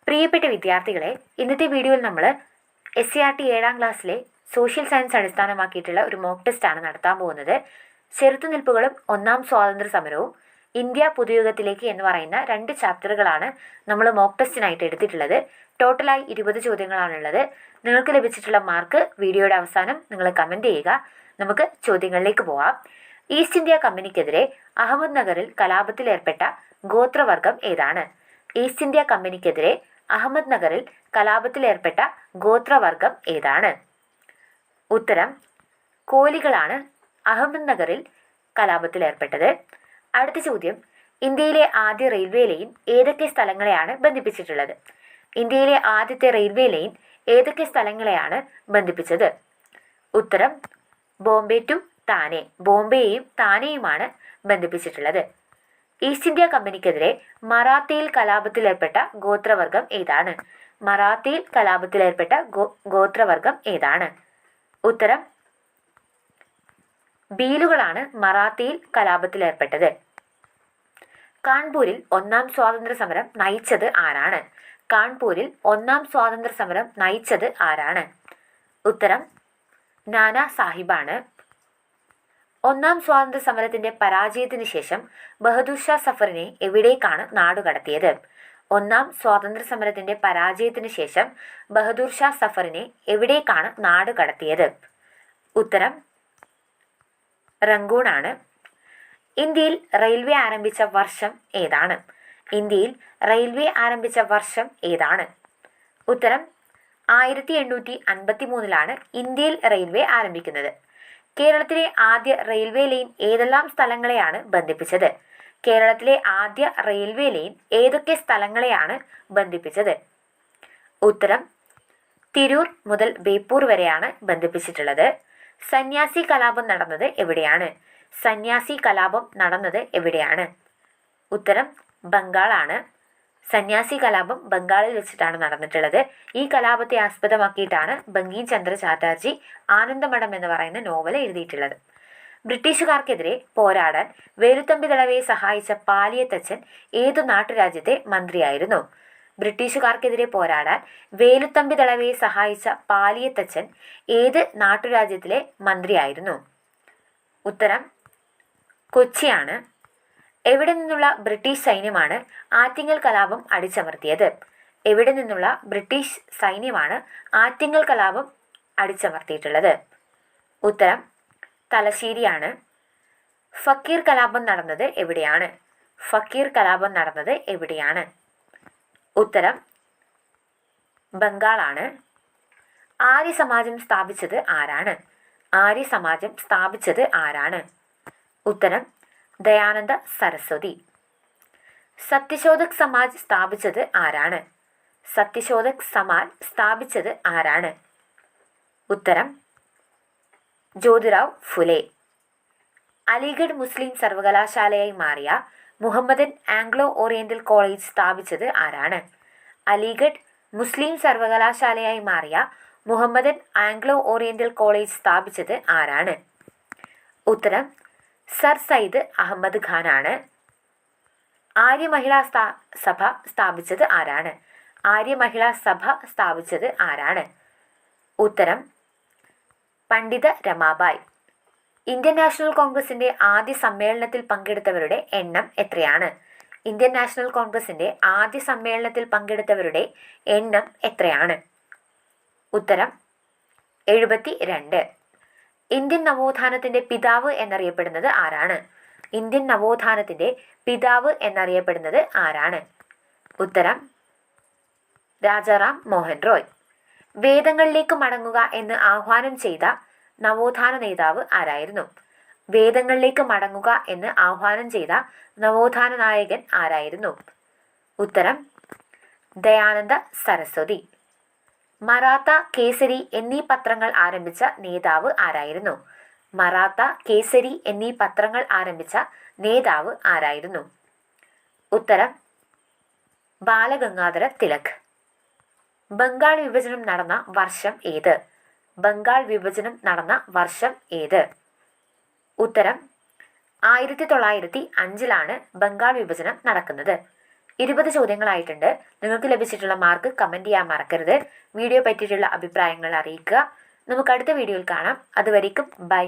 പ്രിയപ്പെട്ട വിദ്യാർത്ഥികളെ, ഇന്നത്തെ വീഡിയോയിൽ നമ്മൾ SCERT 7ാം ക്ലാസ്സിലെ സോഷ്യൽ സയൻസ് അടിസ്ഥാനമാക്കിയിട്ടുള്ള ഒരു മോക്ക് ടെസ്റ്റാണ് നടത്താൻ പോകുന്നത്. ചെറുത്തുനിൽപ്പുകളും ഒന്നാം സ്വാതന്ത്ര്യ സമരവും ഇന്ത്യ പുതുയുഗത്തിലേക്ക് എന്ന് പറയുന്ന 2 ചാപ്റ്ററുകളാണ് നമ്മൾ മോക്ക് ടെസ്റ്റിനായിട്ട് എടുത്തിട്ടുള്ളത്. ടോട്ടലായി 20 ചോദ്യങ്ങളാണുള്ളത്. നിങ്ങൾക്ക് ലഭിച്ചിട്ടുള്ള മാർക്ക് വീഡിയോയുടെ അവസാനം നിങ്ങൾ കമൻറ്റ് ചെയ്യുക. നമുക്ക് ചോദ്യങ്ങളിലേക്ക് പോവാം. ഈസ്റ്റ് ഇന്ത്യ കമ്പനിക്കെതിരെ അഹമ്മദ് നഗറിൽ കലാപത്തിലേർപ്പെട്ട ഗോത്രവർഗം ഏതാണ്? ഈസ്റ്റ് ഇന്ത്യ കമ്പനിക്കെതിരെ അഹമ്മദ് നഗറിൽ കലാപത്തിലേർപ്പെട്ട ഗോത്രവർഗം ഏതാണ്? ഉത്തരം കോലികളാണ് അഹമ്മദ് നഗറിൽ കലാപത്തിലേർപ്പെട്ടത്. അടുത്ത ചോദ്യം, ഇന്ത്യയിലെ ആദ്യ റെയിൽവേ ലൈൻ ഏതൊക്കെ സ്ഥലങ്ങളെയാണ് ബന്ധിപ്പിച്ചിട്ടുള്ളത്? ഇന്ത്യയിലെ ആദ്യത്തെ റെയിൽവേ ലൈൻ ഏതൊക്കെ സ്ഥലങ്ങളെയാണ് ബന്ധിപ്പിച്ചത്? ഉത്തരം ബോംബെ ടു താനെ. ബോംബെയെയും താനെയുമാണ് ബന്ധിപ്പിച്ചിട്ടുള്ളത്. ഈസ്റ്റ് ഇന്ത്യ കമ്പനിക്കെതിരെ മറാത്തയിൽ കലാപത്തിലേർപ്പെട്ട ഗോത്രവർഗം ഏതാണ്? മറാത്തയിൽ കലാപത്തിലേർപ്പെട്ട ഗോത്രവർഗം ഏതാണ്? ഉത്തരം ബീലുകളാണ് മറാത്തയിൽ കലാപത്തിലേർപ്പെട്ടത്. കാൺപൂരിൽ ഒന്നാം സ്വാതന്ത്ര്യ സമരം നയിച്ചത് ആരാണ്? കാൺപൂരിൽ ഒന്നാം സ്വാതന്ത്ര്യ സമരം നയിച്ചത് ആരാണ്? ഉത്തരം നാനാ സാഹിബാണ്. ഒന്നാം സ്വാതന്ത്ര്യ സമരത്തിന്റെ പരാജയത്തിന് ശേഷം ബഹദൂർ ഷാ സഫറിനെ എവിടേക്കാണ് നാടുകടത്തിയത്? ഒന്നാം സ്വാതന്ത്ര്യ സമരത്തിന്റെ പരാജയത്തിന് ശേഷം ബഹദൂർ ഷാ സഫറിനെ എവിടേക്കാണ് നാടുകടത്തിയത്? ഉത്തരം റംഗൂൺ ആണ്. ഇന്ത്യയിൽ റെയിൽവേ ആരംഭിച്ച വർഷം ഏതാണ്? ഇന്ത്യയിൽ റെയിൽവേ ആരംഭിച്ച വർഷം ഏതാണ്? ഉത്തരം 1853 ഇന്ത്യയിൽ റെയിൽവേ ആരംഭിക്കുന്നത്. കേരളത്തിലെ ആദ്യ റെയിൽവേ ലൈൻ ഏതെല്ലാം സ്ഥലങ്ങളെയാണ് ബന്ധിപ്പിച്ചത്? കേരളത്തിലെ ആദ്യ റെയിൽവേ ലൈൻ ഏതൊക്കെ സ്ഥലങ്ങളെയാണ് ബന്ധിപ്പിച്ചത്? ഉത്തരം തിരൂർ മുതൽ ബേപ്പൂർ വരെയാണ് ബന്ധിപ്പിച്ചിട്ടുള്ളത്. സന്യാസി കലാപം നടന്നത് എവിടെയാണ്? സന്യാസി കലാപം നടന്നത് എവിടെയാണ്? ഉത്തരം ബംഗാളാണ്. സന്യാസി കലാപം ബംഗാളിൽ വെച്ചിട്ടാണ് നടന്നിട്ടുള്ളത്. ഈ കലാപത്തെ ആസ്പദമാക്കിയിട്ടാണ് ബങ്കിം ചന്ദ്ര ചാറ്റർജി ആനന്ദമഠം എന്ന് പറയുന്ന നോവൽ എഴുതിയിട്ടുള്ളത്. ബ്രിട്ടീഷുകാർക്കെതിരെ പോരാടാൻ വേലുത്തമ്പി ദളവയെ സഹായിച്ച പാലിയത്തച്ഛൻ ഏതു നാട്ടുരാജ്യത്തെ മന്ത്രിയായിരുന്നു? ബ്രിട്ടീഷുകാർക്കെതിരെ പോരാടാൻ വേലുത്തമ്പി ദളവയെ സഹായിച്ച പാലിയത്തച്ഛൻ ഏത് നാട്ടുരാജ്യത്തിലെ മന്ത്രിയായിരുന്നു? ഉത്തരം കൊച്ചിയാണ്. എവിടെ നിന്നുള്ള ബ്രിട്ടീഷ് സൈന്യമാണ് ആറ്റിങ്ങൽ കലാപം അടിച്ചമർത്തിയത്? എവിടെ നിന്നുള്ള ബ്രിട്ടീഷ് സൈന്യമാണ് ആറ്റിങ്ങൽ കലാപം അടിച്ചമർത്തിയിട്ടുള്ളത്? ഉത്തരം തലശ്ശേരിയാണ്. ഫക്കീർ കലാപം നടന്നത് എവിടെയാണ്? ഫക്കീർ കലാപം നടന്നത് എവിടെയാണ്? ഉത്തരം ബംഗാളാണ്. ആര്യ സമാജം സ്ഥാപിച്ചത് ആരാണ്? ആര്യ സമാജം സ്ഥാപിച്ചത് ആരാണ്? ഉത്തരം ദയാനന്ദ സരസ്വതി. സത്യശോധക് സമാജ് സ്ഥാപിച്ചത് ആരാണ്? സത്യശോധക് സമാജ് സ്ഥാപിച്ചത് ആരാണ്? ഉത്തരം ജ്യോതിറാവ് ഫുലെ. അലിഗഡ് മുസ്ലിം സർവകലാശാലയായി മാറിയ മുഹമ്മദൻ ആംഗ്ലോ ഓറിയന്റൽ കോളേജ് സ്ഥാപിച്ചത് ആരാണ്? അലിഗഡ് മുസ്ലിം സർവകലാശാലയായി മാറിയ മുഹമ്മദൻ ആംഗ്ലോ ഓറിയന്റൽ കോളേജ് സ്ഥാപിച്ചത് ആരാണ്? ഉത്തരം സർ സയ്യിദ് അഹമ്മദ് ഖാൻ ആണ്. ആര്യ മഹിളാ സഭ സ്ഥാപിച്ചത് ആരാണ്? ആര്യ മഹിളാ സഭ സ്ഥാപിച്ചത് ആരാണ്? ഉത്തരം പണ്ഡിത രമാബായ്. ഇന്ത്യൻ നാഷണൽ കോൺഗ്രസിന്റെ ആദ്യ സമ്മേളനത്തിൽ പങ്കെടുത്തവരുടെ എണ്ണം എത്രയാണ്? ഇന്ത്യൻ നാഷണൽ കോൺഗ്രസിന്റെ ആദ്യ സമ്മേളനത്തിൽ പങ്കെടുത്തവരുടെ എണ്ണം എത്രയാണ്? ഉത്തരം 72. ഇന്ത്യൻ നവോത്ഥാനത്തിന്റെ പിതാവ് എന്നറിയപ്പെടുന്നത് ആരാണ്? ഇന്ത്യൻ നവോത്ഥാനത്തിന്റെ പിതാവ് എന്നറിയപ്പെടുന്നത് ആരാണ്? ഉത്തരം രാജാറാം മോഹൻ റോയ്. വേദങ്ങളിലേക്ക് മടങ്ങുക എന്ന് ആഹ്വാനം ചെയ്ത നവോത്ഥാന നേതാവ് ആരായിരുന്നു? വേദങ്ങളിലേക്ക് മടങ്ങുക എന്ന് ആഹ്വാനം ചെയ്ത നവോത്ഥാന നായകൻ ആരായിരുന്നു? ഉത്തരം ദയാനന്ദ സരസ്വതി. മറാത്ത, കേസരി എന്നീ പത്രങ്ങൾ ആരംഭിച്ച നേതാവ് ആരായിരുന്നു? മറാത്ത, കേസരി എന്നീ പത്രങ്ങൾ ആരംഭിച്ച നേതാവ് ആരായിരുന്നു? ഉത്തരം ബാലഗംഗാധര തിലക്. ബംഗാൾ വിഭജനം നടന്ന വർഷം ഏത്? ബംഗാൾ വിഭജനം നടന്ന വർഷം ഏത്? ഉത്തരം 1905 ബംഗാൾ വിഭജനം നടക്കുന്നത്. 20 ചോദ്യങ്ങളായിട്ടുണ്ട്. നിങ്ങൾക്ക് ലഭിച്ചിട്ടുള്ള മാർക്ക് കമൻറ്റ് ചെയ്യാൻ മറക്കരുത്. വീഡിയോ പറ്റിയിട്ടുള്ള അഭിപ്രായങ്ങൾ അറിയിക്കുക. നമുക്ക് അടുത്ത വീഡിയോയിൽ കാണാം. അതുവരേക്കും ബൈ.